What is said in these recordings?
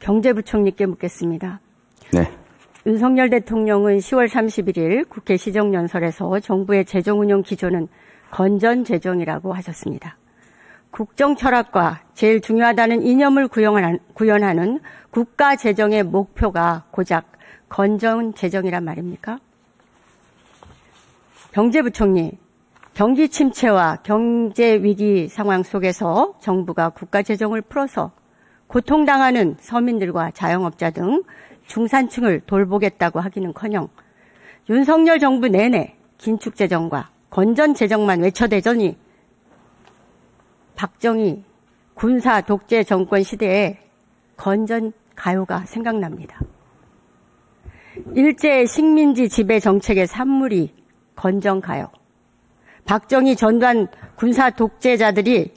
경제부총리께 묻겠습니다. 네. 윤석열 대통령은 10월 31일 국회 시정연설에서 정부의 재정운영 기조는 건전재정이라고 하셨습니다. 국정 철학과 제일 중요하다는 이념을 구현하는 국가 재정의 목표가 고작 건전재정이란 말입니까? 경제부총리, 경기 침체와 경제 위기 상황 속에서 정부가 국가 재정을 풀어서 고통당하는 서민들과 자영업자 등 중산층을 돌보겠다고 하기는커녕 윤석열 정부 내내 긴축재정과 건전재정만 외쳐대더니 박정희 군사 독재 정권 시대에 건전가요가 생각납니다. 일제 식민지 지배 정책의 산물이 건전가요. 박정희 전두환 군사 독재자들이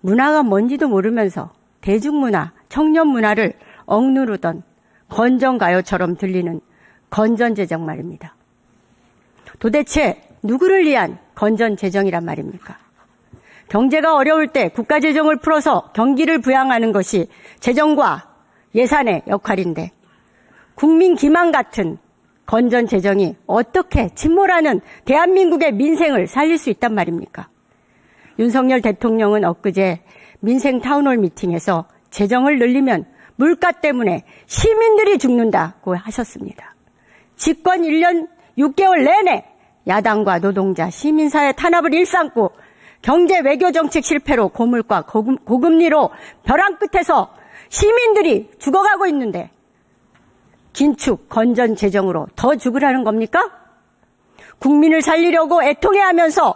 문화가 뭔지도 모르면서 대중문화, 청년문화를 억누르던 건전가요처럼 들리는 건전재정 말입니다. 도대체 누구를 위한 건전재정이란 말입니까? 경제가 어려울 때 국가재정을 풀어서 경기를 부양하는 것이 재정과 예산의 역할인데 국민 기망 같은 건전재정이 어떻게 침몰하는 대한민국의 민생을 살릴 수 있단 말입니까? 윤석열 대통령은 엊그제 민생 타운홀 미팅에서 재정을 늘리면 물가 때문에 시민들이 죽는다고 하셨습니다. 집권 1년 6개월 내내 야당과 노동자, 시민사회 탄압을 일삼고 경제 외교 정책 실패로 고물가, 고금리로 벼랑 끝에서 시민들이 죽어가고 있는데 긴축, 건전 재정으로 더 죽으라는 겁니까? 국민을 살리려고 애통해하면서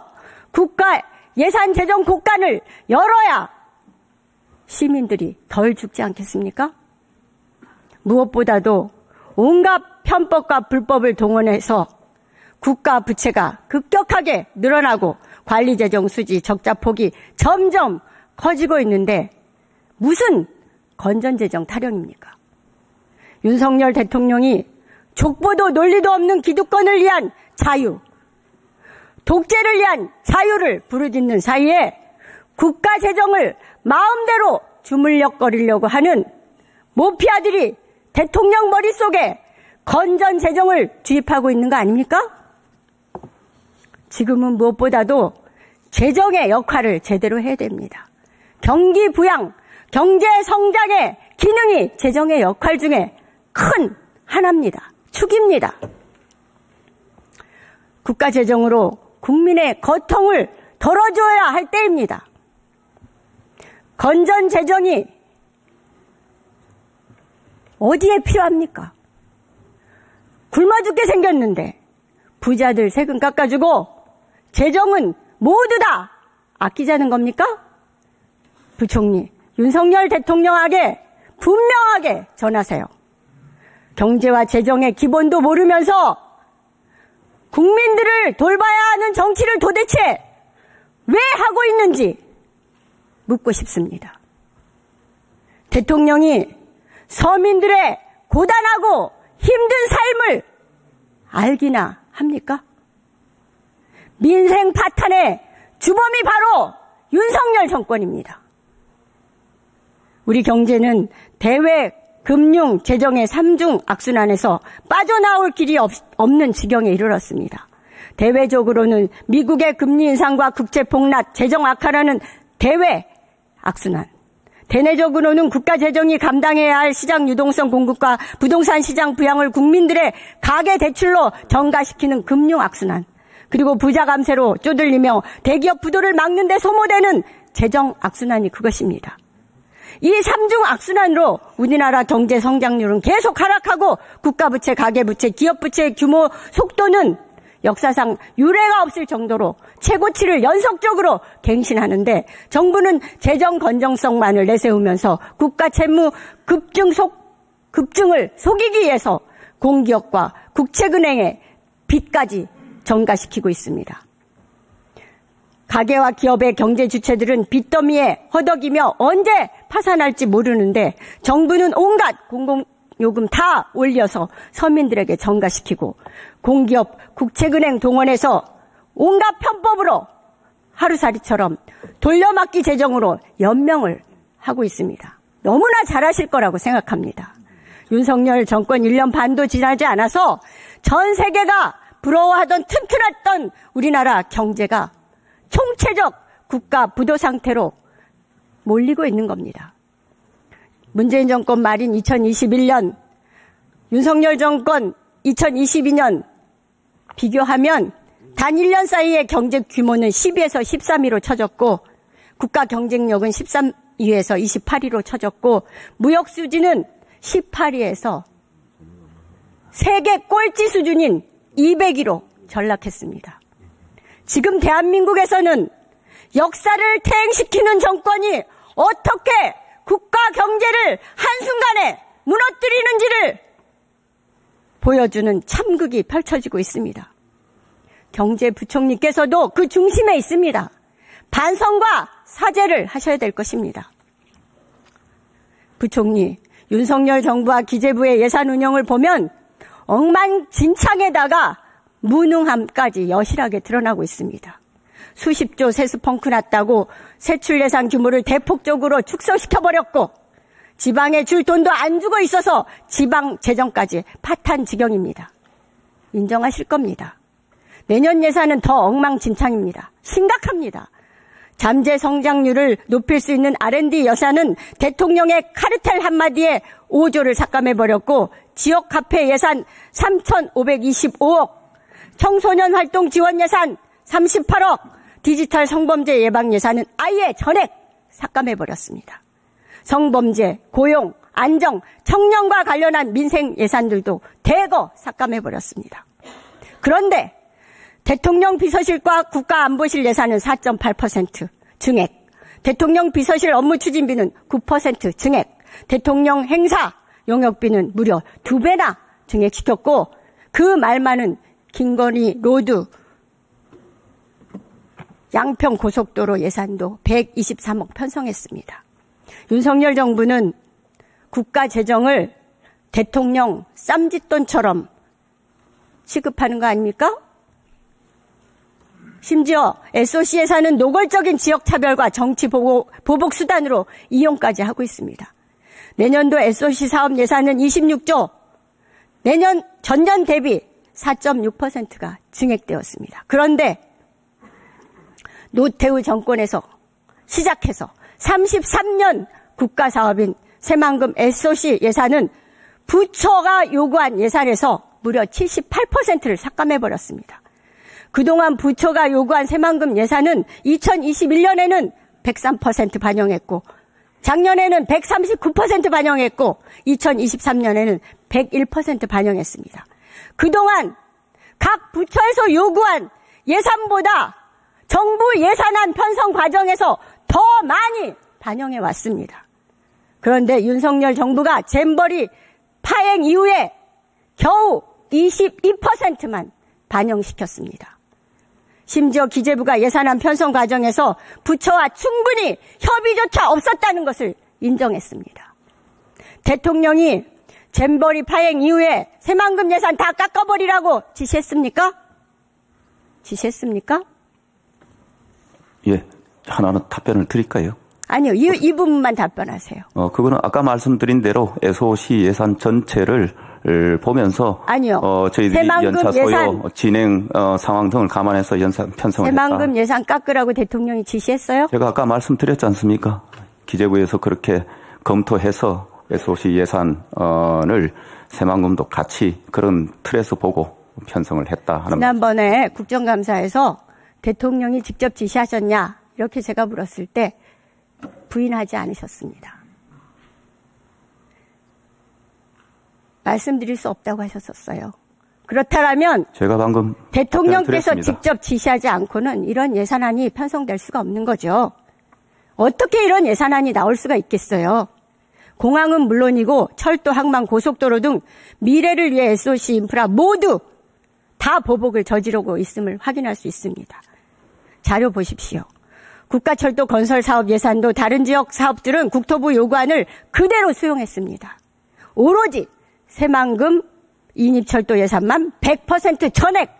국가 예산 재정 곳간을 열어야 시민들이 덜 죽지 않겠습니까? 무엇보다도 온갖 편법과 불법을 동원해서 국가 부채가 급격하게 늘어나고 관리재정 수지 적자 폭이 점점 커지고 있는데 무슨 건전재정 타령입니까? 윤석열 대통령이 족보도 논리도 없는 기득권을 위한 자유, 독재를 위한 자유를 부르짖는 사이에 국가 재정을 마음대로 주물럭거리려고 하는 모피아들이 대통령 머릿속에 건전 재정을 주입하고 있는 거 아닙니까? 지금은 무엇보다도 재정의 역할을 제대로 해야 됩니다. 경기 부양, 경제 성장의 기능이 재정의 역할 중에 큰 하나입니다. 축입니다. 국가 재정으로 국민의 고통을 덜어줘야 할 때입니다. 건전 재정이 어디에 필요합니까? 굶어 죽게 생겼는데 부자들 세금 깎아주고 재정은 모두 다 아끼자는 겁니까? 부총리, 윤석열 대통령에게 분명하게 전하세요. 경제와 재정의 기본도 모르면서 국민들을 돌봐야 하는 정치를 도대체 왜 하고 있는지 묻고 싶습니다. 대통령이 서민들의 고단하고 힘든 삶을 알기나 합니까? 민생 파탄의 주범이 바로 윤석열 정권입니다. 우리 경제는 대외 금융 재정의 3중 악순환에서 빠져나올 길이 없는 지경에 이르렀습니다. 대외적으로는 미국의 금리 인상과 국채 폭락, 재정 악화라는 대외 악순환. 대내적으로는 국가 재정이 감당해야 할 시장 유동성 공급과 부동산 시장 부양을 국민들의 가계 대출로 전가시키는 금융 악순환. 그리고 부자 감세로 쪼들리며 대기업 부도를 막는 데 소모되는 재정 악순환이 그것입니다. 이 3중 악순환으로 우리나라 경제 성장률은 계속 하락하고 국가부채, 가계부채, 기업부채의 규모 속도는 역사상 유례가 없을 정도로 최고치를 연속적으로 갱신하는데 정부는 재정 건전성만을 내세우면서 국가 채무 급증을 속이기 위해서 공기업과 국책은행의 빚까지 전가시키고 있습니다. 가계와 기업의 경제 주체들은 빚더미에 허덕이며 언제 파산할지 모르는데 정부는 온갖 공공요금 다 올려서 서민들에게 전가시키고 공기업, 국책은행 동원해서 온갖 편법으로 하루살이처럼 돌려막기 재정으로 연명을 하고 있습니다. 너무나 잘하실 거라고 생각합니다. 윤석열 정권 1년 반도 지나지 않아서 전 세계가 부러워하던 튼튼했던 우리나라 경제가 총체적 국가 부도 상태로 몰리고 있는 겁니다. 문재인 정권 말인 2021년, 윤석열 정권 2022년 비교하면 단 1년 사이에 경제 규모는 12에서 13위로 처졌고 국가 경쟁력은 13위에서 28위로 처졌고 무역 수지는 18위에서 세계 꼴찌 수준인 200위로 전락했습니다. 지금 대한민국에서는 역사를 퇴행시키는 정권이 어떻게 국가 경제를 한순간에 무너뜨리는지를 보여주는 참극이 펼쳐지고 있습니다. 경제부총리께서도 그 중심에 있습니다. 반성과 사죄를 하셔야 될 것입니다. 부총리, 윤석열 정부와 기재부의 예산 운영을 보면 엉망진창에다가 무능함까지 여실하게 드러나고 있습니다. 수십조 세수 펑크 났다고 세출 예산 규모를 대폭적으로 축소시켜버렸고 지방에 줄 돈도 안 주고 있어서 지방 재정까지 파탄 지경입니다. 인정하실 겁니다. 내년 예산은 더 엉망진창입니다. 심각합니다. 잠재 성장률을 높일 수 있는 R&D 예산은 대통령의 카르텔 한마디에 5조를 삭감해버렸고 지역 카페 예산 3,525억, 청소년 활동 지원 예산 38억, 디지털 성범죄 예방 예산은 아예 전액 삭감해버렸습니다. 성범죄, 고용, 안정, 청년과 관련한 민생 예산들도 대거 삭감해버렸습니다. 그런데 대통령 비서실과 국가안보실 예산은 4.8% 증액, 대통령 비서실 업무 추진비는 9% 증액, 대통령 행사 용역비는 무려 2배나 증액시켰고 그 말만은 김건희 로드 양평 고속도로 예산도 123억 편성했습니다. 윤석열 정부는 국가 재정을 대통령 쌈짓돈처럼 취급하는 거 아닙니까? 심지어 SOC 예산은 노골적인 지역차별과 정치 보복 수단으로 이용까지 하고 있습니다. 내년도 SOC 사업 예산은 26조, 전년 대비 4.6%가 증액되었습니다. 그런데 노태우 정권에서 시작해서 33년 국가사업인 새만금 SOC 예산은 부처가 요구한 예산에서 무려 78%를 삭감해버렸습니다. 그동안 부처가 요구한 새만금 예산은 2021년에는 103% 반영했고 작년에는 139% 반영했고 2023년에는 101% 반영했습니다. 그동안 각 부처에서 요구한 예산보다 정부 예산안 편성 과정에서 더 많이 반영해 왔습니다. 그런데 윤석열 정부가 잼버리 파행 이후에 겨우 22%만 반영시켰습니다. 심지어 기재부가 예산안 편성 과정에서 부처와 충분히 협의조차 없었다는 것을 인정했습니다. 대통령이 잼버리 파행 이후에 새만금 예산 다 깎아버리라고 지시했습니까? 지시했습니까? 예, 하나는 답변을 드릴까요? 아니요, 이 부분만 답변하세요. 그거는 아까 말씀드린 대로 SOC 예산 전체를 보면서 아니요. 저희들이 연차 소요, 진행 상황 등을 감안해서 예산 편성을 했다. 새만금 예산 깎으라고 대통령이 지시했어요? 제가 아까 말씀드렸지 않습니까? 기재부에서 그렇게 검토해서 SOC 예산을 새만금도 같이 그런 틀에서 보고 편성을 했다 하는 지난번에 국정감사에서 대통령이 직접 지시하셨냐 이렇게 제가 물었을 때 부인하지 않으셨습니다. 말씀드릴 수 없다고 하셨었어요. 그렇다면 제가 방금 대통령께서 직접 지시하지 않고는 이런 예산안이 편성될 수가 없는 거죠. 어떻게 이런 예산안이 나올 수가 있겠어요. 공항은 물론이고 철도, 항만, 고속도로 등 미래를 위해 SOC 인프라 모두 다 보복을 저지르고 있음을 확인할 수 있습니다. 자료 보십시오. 국가철도 건설 사업 예산도 다른 지역 사업들은 국토부 요구안을 그대로 수용했습니다. 오로지 새만금 인입철도 예산만 100% 전액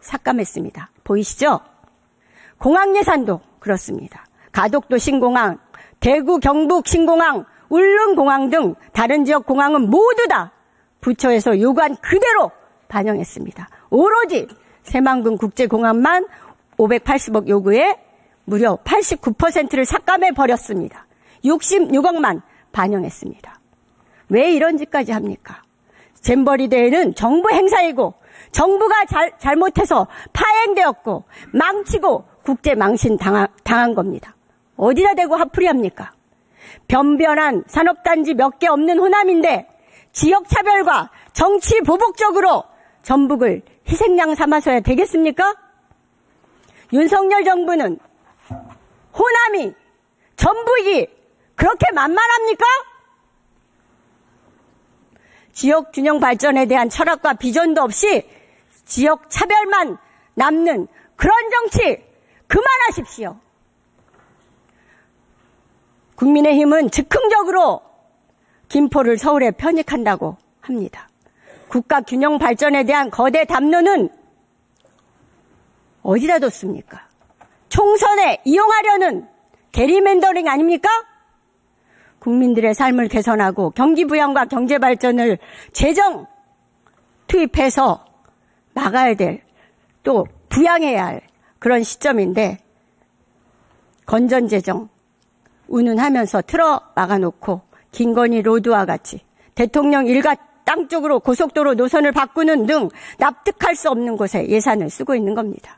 삭감했습니다. 보이시죠? 공항 예산도 그렇습니다. 가덕도 신공항, 대구 경북 신공항, 울릉공항 등 다른 지역 공항은 모두 다 부처에서 요구한 그대로 반영했습니다. 오로지 새만금 국제공항만 580억 요구에 무려 89%를 삭감해 버렸습니다. 66억만 반영했습니다. 왜 이런 짓까지 합니까? 잼버리 대회는 정부 행사이고 정부가 잘못해서 파행되었고 망치고 국제 망신 당한 겁니다. 어디다 대고 화풀이 합니까? 변변한 산업단지 몇 개 없는 호남인데 지역차별과 정치 보복적으로 전북을 희생양 삼아서야 되겠습니까? 윤석열 정부는 호남이 전북이 그렇게 만만합니까? 지역 균형 발전에 대한 철학과 비전도 없이 지역 차별만 남는 그런 정치 그만하십시오. 국민의힘은 즉흥적으로 김포를 서울에 편입한다고 합니다. 국가 균형 발전에 대한 거대 담론은 어디다 뒀습니까? 총선에 이용하려는 게리맨더링 아닙니까? 국민들의 삶을 개선하고 경기 부양과 경제 발전을 재정 투입해서 막아야 될, 또 부양해야 할 그런 시점인데 건전 재정 운운하면서 틀어 막아놓고 김건희 로드와 같이 대통령 일가 땅 쪽으로 고속도로 노선을 바꾸는 등 납득할 수 없는 곳에 예산을 쓰고 있는 겁니다.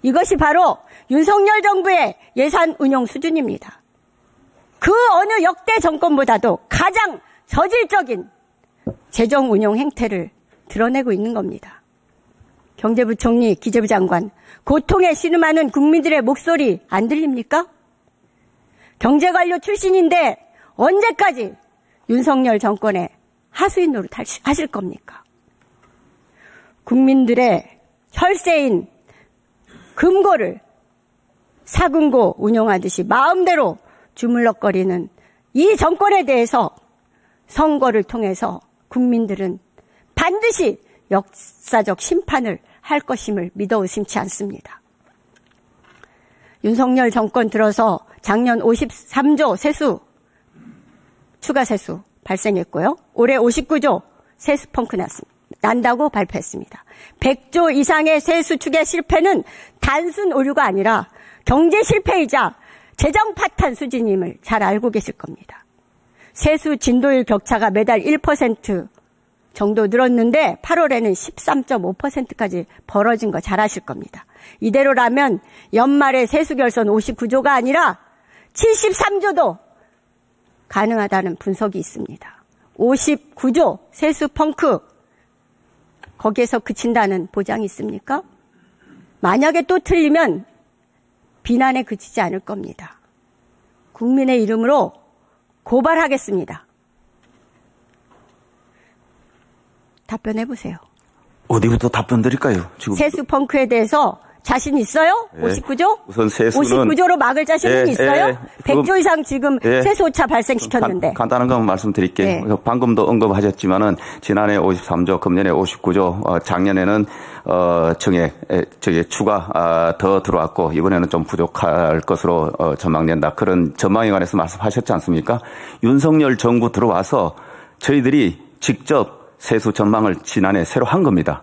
이것이 바로 윤석열 정부의 예산 운용 수준입니다. 그 어느 역대 정권보다도 가장 저질적인 재정 운용 행태를 드러내고 있는 겁니다. 경제부총리, 기재부 장관, 고통에 신음하는 국민들의 목소리 안 들립니까? 경제관료 출신인데 언제까지 윤석열 정권의 하수인 노릇 하실 겁니까? 국민들의 혈세인 금고를 사금고 운용하듯이 마음대로 주물럭거리는 이 정권에 대해서 선거를 통해서 국민들은 반드시 역사적 심판을 할 것임을 믿어 의심치 않습니다. 윤석열 정권 들어서 작년 53조 세수, 추가 세수 발생했고요. 올해 59조 세수 펑크 난다고 발표했습니다. 100조 이상의 세수 추계 실패는 단순 오류가 아니라 경제 실패이자 재정 파탄 수준임을 잘 알고 계실 겁니다. 세수 진도율 격차가 매달 1% 정도 늘었는데 8월에는 13.5%까지 벌어진 거 잘 아실 겁니다. 이대로라면 연말에 세수 결선 59조가 아니라 73조도 가능하다는 분석이 있습니다. 59조 세수 펑크 거기에서 그친다는 보장이 있습니까? 만약에 또 틀리면 비난에 그치지 않을 겁니다. 국민의 이름으로 고발하겠습니다. 답변해보세요. 어디부터 답변 드릴까요? 지금 세수 펑크에 대해서 자신 있어요? 예. 59조? 우선 세수는 59조로 막을 자신은 있어요? 100조 이상 지금 세수 오차 발생시켰는데. 간단한 것만 말씀드릴게요. 네. 방금도 언급하셨지만은 지난해 53조, 금년에 59조, 작년에는 정액 추가 더 들어왔고 이번에는 좀 부족할 것으로 전망된다. 그런 전망에 관해서 말씀하셨지 않습니까? 윤석열 정부 들어와서 저희들이 직접 세수 전망을 지난해 새로 한 겁니다.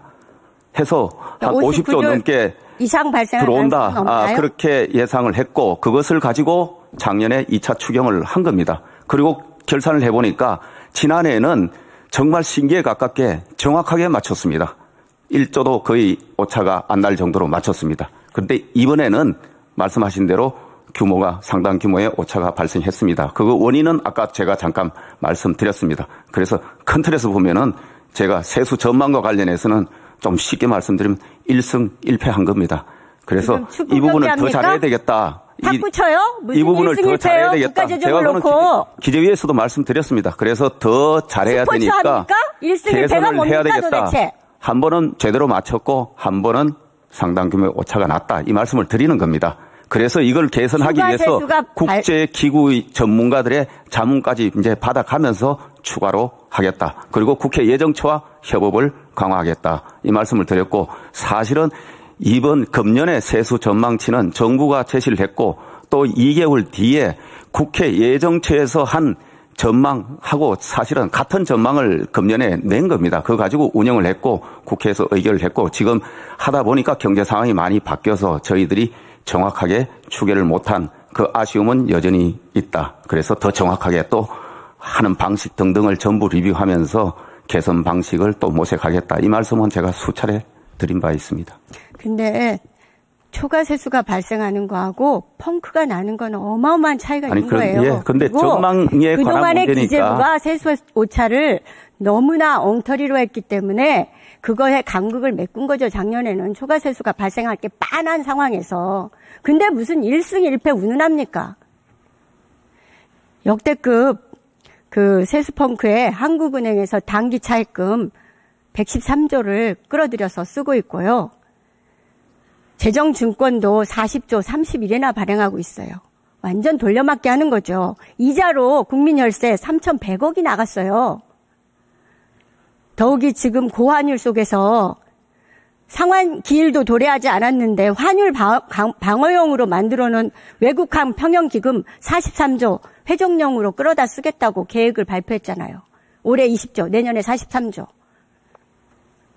해서 한 50조 넘게 이상 발생할 들어온다. 그렇게 예상을 했고 그것을 가지고 작년에 2차 추경을 한 겁니다. 그리고 결산을 해보니까 지난해에는 정말 신기에 가깝게 정확하게 맞췄습니다. 1조도 거의 오차가 안 날 정도로 맞췄습니다. 그런데 이번에는 말씀하신 대로 규모가 상당 규모의 오차가 발생했습니다. 그 원인은 아까 제가 잠깐 말씀드렸습니다. 그래서 큰 틀에서 보면은 제가 세수 전망과 관련해서는 좀 쉽게 말씀드리면 1승 1패한 겁니다. 그래서 이 부분을 더 잘해야 되겠다. 탁구 쳐요? 무슨 이 부분을 더 잘해야 되겠다. 제가 그거는 기재위에서도 말씀드렸습니다. 그래서 더 잘해야 되니까 개선을 해야 되겠다. 도대체? 한 번은 제대로 맞췄고 한 번은 상당 규모의 오차가 났다. 이 말씀을 드리는 겁니다. 그래서 이걸 개선하기 위해서 국제기구 전문가들의 자문까지 이제 받아가면서 추가로 하겠다. 그리고 국회 예정처와 협업을 강화하겠다. 이 말씀을 드렸고 사실은 이번 금년의 세수 전망치는 정부가 제시를 했고 또 2개월 뒤에 국회 예정처에서 한 전망하고 사실은 같은 전망을 금년에 낸 겁니다. 그거 가지고 운영을 했고 국회에서 의결을 했고 지금 하다 보니까 경제 상황이 많이 바뀌어서 저희들이 정확하게 추계를 못한 그 아쉬움은 여전히 있다. 그래서 더 정확하게 또 하는 방식 등등을 전부 리뷰하면서 개선 방식을 또 모색하겠다. 이 말씀은 제가 수차례 드린 바 있습니다. 근데 초과 세수가 발생하는 거하고 펑크가 나는 건 어마어마한 차이가 있는 거예요. 예, 근데 전망에 관한 그동안의 문제니까. 기재부가 세수 오차를 너무나 엉터리로 했기 때문에 그거에 간극을 메꾼 거죠. 작년에는 초과 세수가 발생할 게 빤한 상황에서. 근데 무슨 1승 1패 운운합니까? 역대급 그 세수 펑크에 한국은행에서 단기 차입금 113조를 끌어들여서 쓰고 있고요. 재정증권도 40조 31회나 발행하고 있어요. 완전 돌려막기 하는 거죠. 이자로 국민혈세 3,100억이 나갔어요. 더욱이 지금 고환율 속에서 상환 기일도 도래하지 않았는데 환율 방어용으로 만들어놓은 외국항 평형기금 43조 회종령으로 끌어다 쓰겠다고 계획을 발표했잖아요. 올해 20조, 내년에 43조.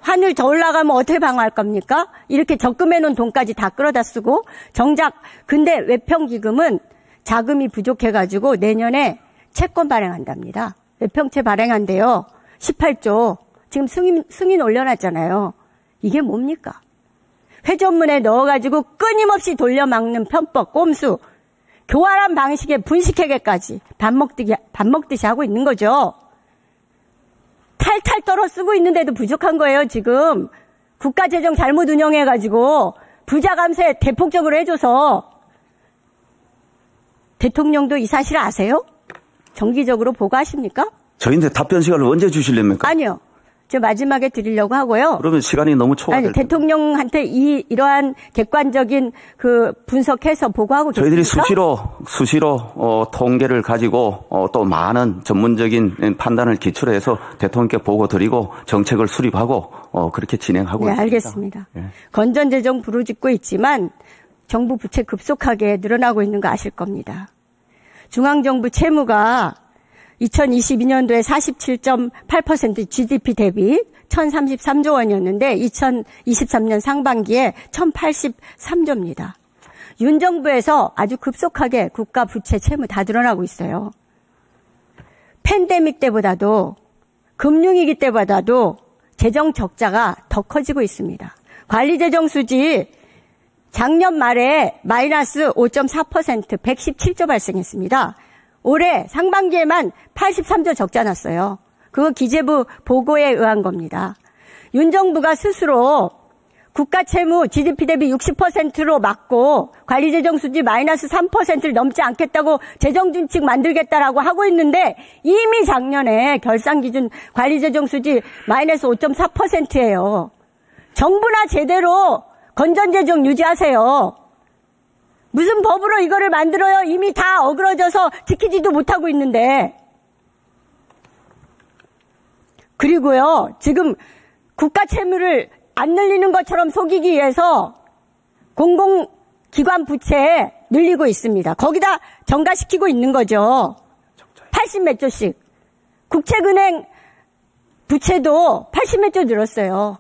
환율 더 올라가면 어떻게 방어할 겁니까? 이렇게 적금해놓은 돈까지 다 끌어다 쓰고 정작 근데 외평기금은 자금이 부족해가지고 내년에 채권 발행한답니다. 외평채 발행한대요. 18조. 지금 승인 올려놨잖아요. 이게 뭡니까? 회전문에 넣어가지고 끊임없이 돌려막는 편법, 꼼수, 교활한 방식의 분식회계까지 밥 먹듯이 하고 있는 거죠. 탈탈 떨어 쓰고 있는데도 부족한 거예요, 지금. 국가재정 잘못 운영해가지고 부자 감세 대폭적으로 해줘서. 대통령도 이 사실 아세요? 정기적으로 보고하십니까? 저희한테 답변 시간을 언제 주시렵니까? 아니요. 저 마지막에 드리려고 하고요. 그러면 시간이 너무 초과될 아니, 대통령한테 이러한 객관적인 그 분석해서 보고하고 저희들이 계십니까? 수시로 통계를 가지고 또 많은 전문적인 판단을 기초로 해서 대통령께 보고 드리고 정책을 수립하고 그렇게 진행하고 있습니다. 알겠습니다. 예. 건전재정 부르짖고 있지만 정부 부채 급속하게 늘어나고 있는 거 아실 겁니다. 중앙정부 채무가 2022년도에 47.8% GDP 대비 1,033조 원이었는데 2023년 상반기에 1,083조입니다. 윤 정부에서 아주 급속하게 국가 부채 채무 다 늘어나고 있어요. 팬데믹 때보다도 금융위기 때보다도 재정 적자가 더 커지고 있습니다. 관리재정 수지 작년 말에 마이너스 5.4% 117조 발생했습니다. 올해 상반기에만 83조 적자 났어요. 그거 기재부 보고에 의한 겁니다. 윤 정부가 스스로 국가 채무 GDP 대비 60%로 막고 관리재정 수지 마이너스 3%를 넘지 않겠다고 재정준칙 만들겠다라고 하고 있는데 이미 작년에 결산기준 관리재정 수지 마이너스 5.4%예요. 정부나 제대로 건전재정 유지하세요. 무슨 법으로 이거를 만들어요? 이미 다 어그러져서 지키지도 못하고 있는데. 그리고요, 지금 국가 채무를 안 늘리는 것처럼 속이기 위해서 공공기관 부채 늘리고 있습니다. 거기다 전가시키고 있는 거죠. 80몇 조씩. 국책은행 부채도 80몇 조 늘었어요.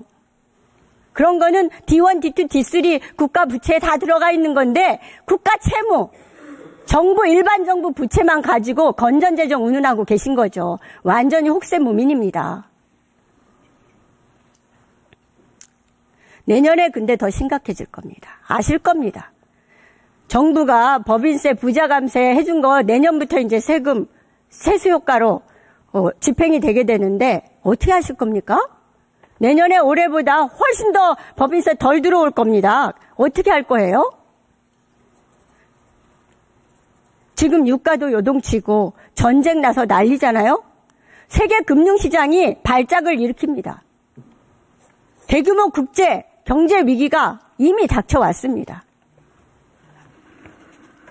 그런 거는 D1, D2, D3 국가 부채에 다 들어가 있는 건데 국가 채무, 정부 일반 정부 부채만 가지고 건전재정 운운하고 계신 거죠. 완전히 혹세무민입니다. 내년에 근데 더 심각해질 겁니다. 아실 겁니다. 정부가 법인세 부자 감세 해준 거 내년부터 이제 세금 세수 효과로 집행이 되게 되는데 어떻게 하실 겁니까? 내년에 올해보다 훨씬 더 법인세 덜 들어올 겁니다. 어떻게 할 거예요? 지금 유가도 요동치고 전쟁 나서 난리잖아요? 세계 금융시장이 발작을 일으킵니다. 대규모 국제 경제 위기가 이미 닥쳐왔습니다.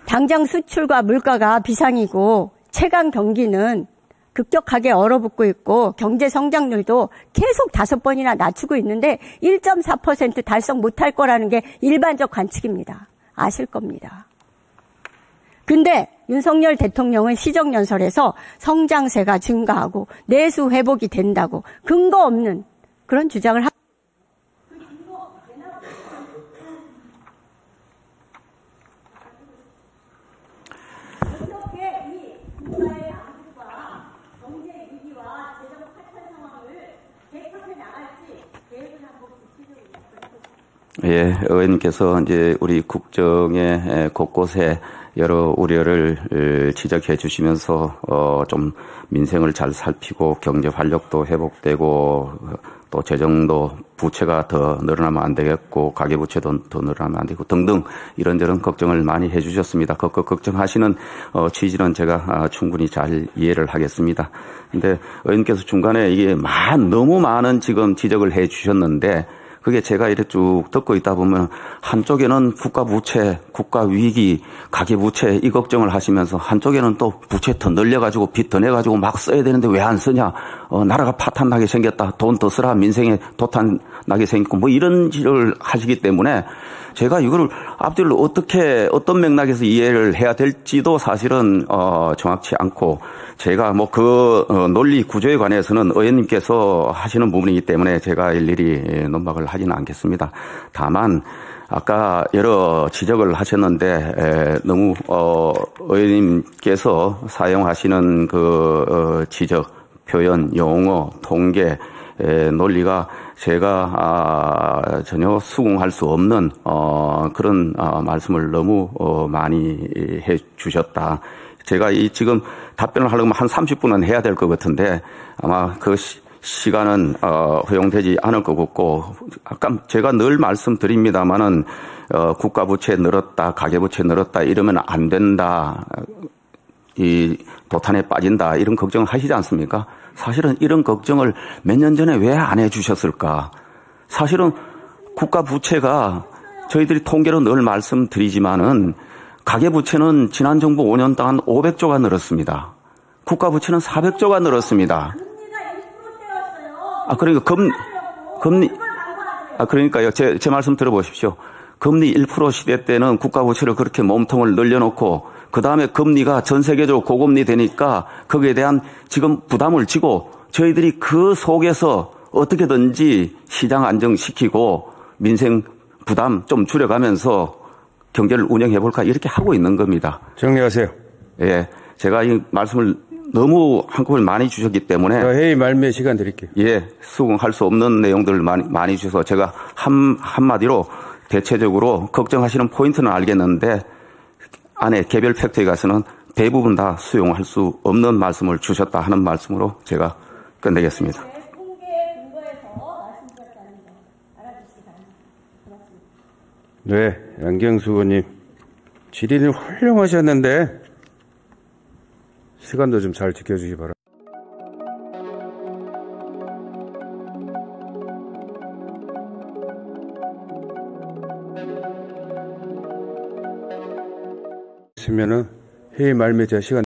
당장 수출과 물가가 비상이고 최강 경기는 급격하게 얼어붙고 있고 경제 성장률도 계속 5번이나 낮추고 있는데 1.4% 달성 못할 거라는 게 일반적 관측입니다. 아실 겁니다. 근데 윤석열 대통령은 시정연설에서 성장세가 증가하고 내수 회복이 된다고 근거 없는 그런 주장을 하고 예, 의원님께서 이제 우리 국정의 곳곳에 여러 우려를 지적해 주시면서 좀 민생을 잘 살피고 경제 활력도 회복되고 또 재정도 부채가 더 늘어나면 안 되겠고 가계부채도 더 늘어나면 안 되고 등등 이런저런 걱정을 많이 해 주셨습니다. 그 걱정하시는 취지는 제가 충분히 잘 이해를 하겠습니다. 근데 의원님께서 중간에 이게 너무 많은 지금 지적을 해 주셨는데 그게 제가 이렇게 쭉 듣고 있다 보면 한쪽에는 국가 부채, 국가 위기, 가계 부채 이 걱정을 하시면서 한쪽에는 또 부채 더 늘려가지고 빚 더 내가지고 막 써야 되는데 왜 안 쓰냐? 나라가 파탄나게 생겼다. 돈 더 쓰라. 민생에 도탄 나게 생겼고 뭐 이런 일을 하시기 때문에 제가 이거를 앞뒤를 어떤 맥락에서 이해를 해야 될지도 사실은 정확치 않고 제가 뭐 그 논리 구조에 관해서는 의원님께서 하시는 부분이기 때문에 제가 일일이 논박을 하지는 않겠습니다. 다만 아까 여러 지적을 하셨는데 너무 의원님께서 사용하시는 그 지적, 표현, 용어, 통계 논리가 제가 전혀 수긍할 수 없는 그런 말씀을 너무 많이 해 주셨다. 제가 지금 답변을 하려면 한 30분은 해야 될 것 같은데 아마 그 시간은 허용되지 않을 것 같고 아까 제가 늘 말씀드립니다마는 국가 부채 늘었다, 가계 부채 늘었다 이러면 안 된다. 이 도탄에 빠진다 이런 걱정을 하시지 않습니까? 사실은 이런 걱정을 몇 년 전에 왜 안 해주셨을까? 사실은 국가 부채가 저희들이 통계로 늘 말씀드리지만은 가계부채는 지난 정부 5년 동안 500조가 늘었습니다. 국가 부채는 400조가 늘었습니다. 그러니까 금리 그러니까요. 제 말씀 들어보십시오. 금리 1% 시대 때는 국가 부채를 그렇게 몸통을 늘려놓고 그 다음에 금리가 전 세계적으로 고금리 되니까 거기에 대한 지금 부담을 지고 저희들이 그 속에서 어떻게든지 시장 안정시키고 민생 부담 좀 줄여가면서 경제를 운영해볼까 이렇게 하고 있는 겁니다. 정리하세요. 예, 제가 이 말씀을 너무 한꺼번에 많이 주셨기 때문에 회의 말미에 시간 드릴게요. 예, 수긍할 수 없는 내용들을 많이 주셔서 제가 한마디로 대체적으로 걱정하시는 포인트는 알겠는데 안에 개별 팩트에 가서는 대부분 다 수용할 수 없는 말씀을 주셨다 하는 말씀으로 제가 끝내겠습니다. 네, 양경수 의원님 질의는 훌륭하셨는데 시간도 좀 잘 지켜주시기 바랍니다. 있으면은 회의 말미에 제가 시간